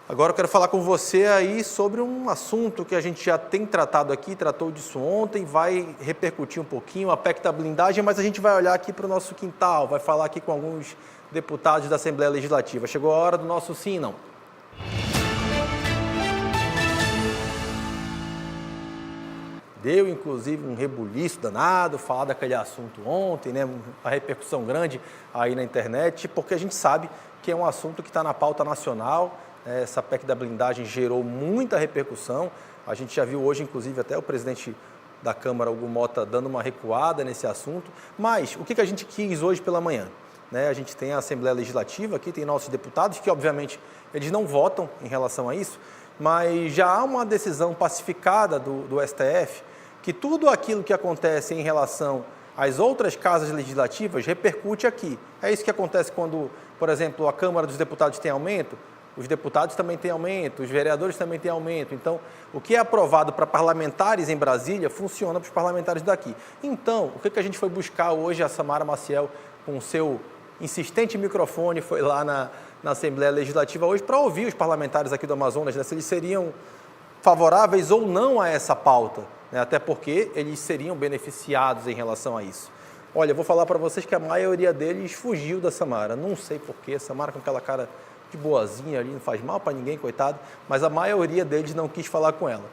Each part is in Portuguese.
Agora eu quero falar com você aí sobre um assunto que a gente já tem tratado aqui, tratou disso ontem, vai repercutir um pouquinho, a PEC da blindagem, mas a gente vai olhar aqui para o nosso quintal, vai falar aqui com alguns deputados da Assembleia Legislativa. Chegou a hora do nosso sim, não. Deu, inclusive, um rebuliço danado, falar daquele assunto ontem, né? Uma repercussão grande aí na internet, porque a gente sabe que é um assunto que está na pauta nacional. Essa PEC da blindagem gerou muita repercussão. A gente já viu hoje, inclusive, até o presidente da Câmara, Hugo Mota, dando uma recuada nesse assunto. Mas o que a gente quis hoje pela manhã? A gente tem a Assembleia Legislativa, aqui tem nossos deputados, que obviamente eles não votam em relação a isso, mas já há uma decisão pacificada do STF, que tudo aquilo que acontece em relação às outras casas legislativas repercute aqui. É isso que acontece quando, por exemplo, a Câmara dos Deputados tem aumento, os deputados também têm aumento, os vereadores também têm aumento. Então, o que é aprovado para parlamentares em Brasília funciona para os parlamentares daqui. Então, o que a gente foi buscar hoje? A Samara Maciel, com o seu insistente microfone, foi lá na Assembleia Legislativa hoje para ouvir os parlamentares aqui do Amazonas, né, se eles seriam favoráveis ou não a essa pauta, né, até porque eles seriam beneficiados em relação a isso. Olha, eu vou falar para vocês que a maioria deles fugiu da Samara. Não sei porquê, a Samara com aquela cara de boazinha ali, não faz mal para ninguém, coitado, mas a maioria deles não quis falar com ela.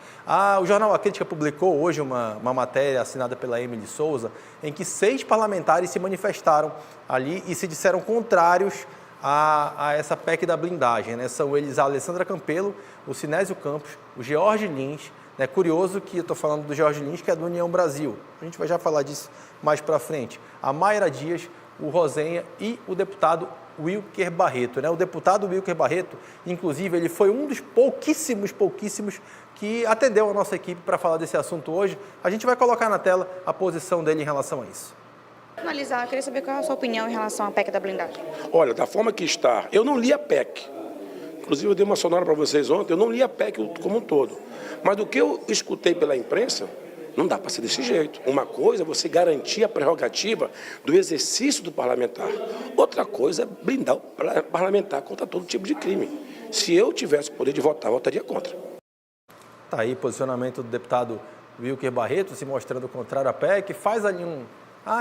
O jornal A Crítica publicou hoje uma matéria assinada pela Emily Souza, em que 6 parlamentares se manifestaram ali e se disseram contrários a essa PEC da blindagem, né? São eles a Alessandra Campelo, o Sinésio Campos, o George Lins. É curioso que eu estou falando do George Lins, que é do União Brasil. A gente vai já falar disso mais para frente. A Mayra Dias, o Rosenha e o deputado Wilker Barreto, né? O deputado Wilker Barreto, inclusive, ele foi um dos pouquíssimos que atendeu a nossa equipe para falar desse assunto hoje. A gente vai colocar na tela a posição dele em relação a isso. Finalizar, eu queria saber qual é a sua opinião em relação à PEC da blindagem. Olha, da forma que está, eu não li a PEC. Inclusive, eu dei uma sonora para vocês ontem, eu não li a PEC como um todo. Mas do que eu escutei pela imprensa, não dá para ser desse jeito. Uma coisa é você garantir a prerrogativa do exercício do parlamentar. Outra coisa é blindar o parlamentar contra todo tipo de crime. Se eu tivesse o poder de votar, eu votaria contra. Está aí o posicionamento do deputado Wilker Barreto, se mostrando contrário à PEC, faz ali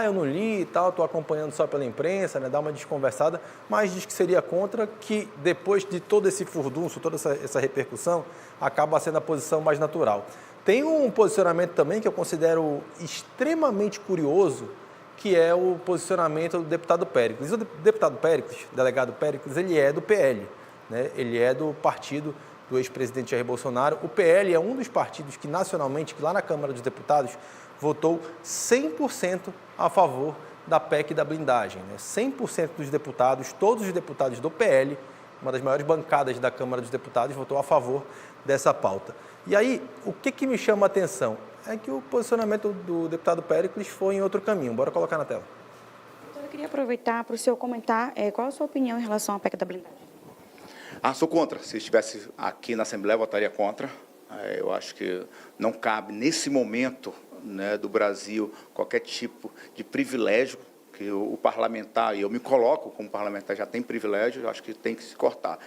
eu não li e tal, estou acompanhando só pela imprensa, né, dá uma desconversada, mas diz que seria contra, que depois de todo esse furdunço, toda essa repercussão, acaba sendo a posição mais natural. Tem um posicionamento também que eu considero extremamente curioso, que é o posicionamento do deputado Péricles. O deputado Péricles, delegado Péricles, ele é do PL, né? Ele é do partido do ex-presidente Jair Bolsonaro. O PL é um dos partidos que nacionalmente, que lá na Câmara dos Deputados, votou 100% a favor da PEC da blindagem, né? 100% dos deputados, todos os deputados do PL, uma das maiores bancadas da Câmara dos Deputados, votou a favor dessa pauta. E aí, o que me chama a atenção é que o posicionamento do deputado Péricles foi em outro caminho. Bora colocar na tela. Então, eu queria aproveitar para o senhor comentar qual a sua opinião em relação à PEC da blindagem. Sou contra. Se estivesse aqui na Assembleia, votaria contra. Eu acho que não cabe, nesse momento, né, do Brasil, qualquer tipo de privilégio que o parlamentar, e eu me coloco como parlamentar, já tem privilégio, eu acho que tem que se cortar.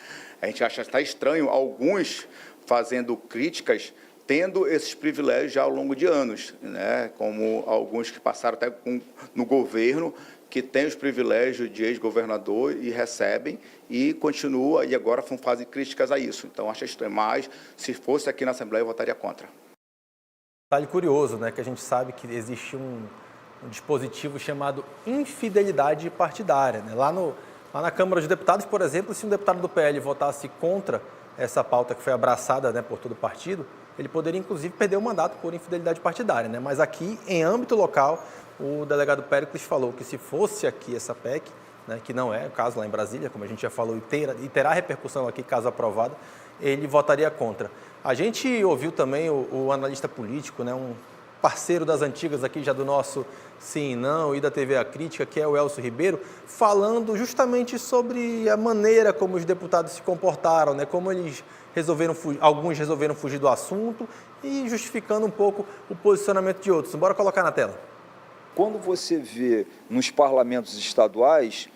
A gente acha que está estranho alguns fazendo críticas, tendo esses privilégios já ao longo de anos, né, como alguns que passaram até no governo, que têm os privilégios de ex-governador e recebem, e continua, e agora fazem críticas a isso. Então, acho estranho, mas se fosse aqui na Assembleia, eu votaria contra. Detalhe curioso, né, que a gente sabe que existe um dispositivo chamado infidelidade partidária, né? Lá na Câmara dos Deputados, por exemplo, se um deputado do PL votasse contra essa pauta que foi abraçada, né, por todo o partido, ele poderia, inclusive, perder o mandato por infidelidade partidária, né? Mas aqui, em âmbito local, o delegado Péricles falou que se fosse aqui essa PEC, né, que não é o caso lá em Brasília, como a gente já falou, e terá repercussão aqui, caso aprovada, ele votaria contra. A gente ouviu também o analista político, né, um parceiro das antigas aqui, já do nosso Sim e Não e da TV A Crítica, que é o Elcio Ribeiro, falando justamente sobre a maneira como os deputados se comportaram, né, como eles alguns resolveram fugir do assunto e justificando um pouco o posicionamento de outros. Bora colocar na tela. Quando você vê nos parlamentos estaduais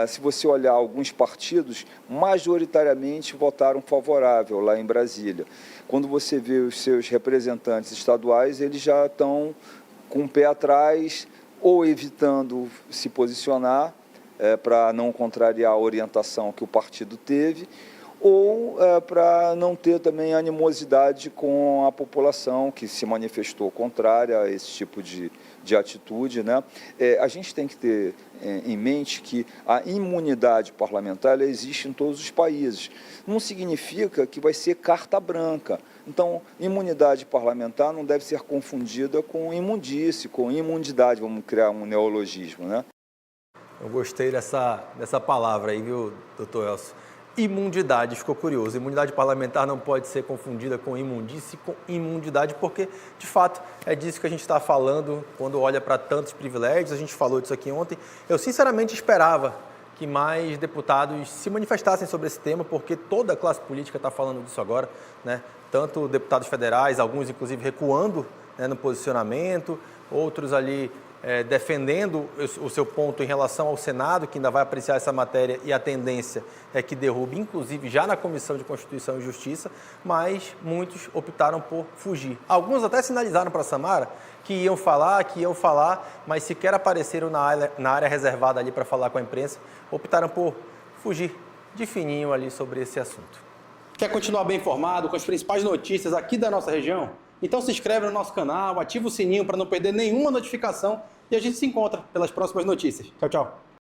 se você olhar alguns partidos, majoritariamente votaram favorável lá em Brasília. Quando você vê os seus representantes estaduais, eles já estão com o pé atrás ou evitando se posicionar para não contrariar a orientação que o partido teve, ou para não ter também animosidade com a população que se manifestou contrária a esse tipo de atitude, né? A gente tem que ter em mente que a imunidade parlamentar ela existe em todos os países. Não significa que vai ser carta branca. Então, imunidade parlamentar não deve ser confundida com imundície, com imundidade, vamos criar um neologismo, né? Eu gostei dessa palavra aí, viu, doutor Elcio? Imundidade, ficou curioso. Imunidade parlamentar não pode ser confundida com imundície, com imundidade, porque, de fato, é disso que a gente está falando quando olha para tantos privilégios. A gente falou disso aqui ontem. Eu, sinceramente, esperava que mais deputados se manifestassem sobre esse tema, porque toda a classe política está falando disso agora, né? Tanto deputados federais, alguns, inclusive, recuando, né, no posicionamento, outros ali defendendo o seu ponto em relação ao Senado, que ainda vai apreciar essa matéria, e a tendência é que derrube, inclusive já na Comissão de Constituição e Justiça, mas muitos optaram por fugir. Alguns até sinalizaram para a Samara que iam falar, mas sequer apareceram na área reservada ali para falar com a imprensa, optaram por fugir de fininho ali sobre esse assunto. Quer continuar bem informado com as principais notícias aqui da nossa região? Então se inscreve no nosso canal, ativa o sininho para não perder nenhuma notificação e a gente se encontra pelas próximas notícias. Tchau, tchau.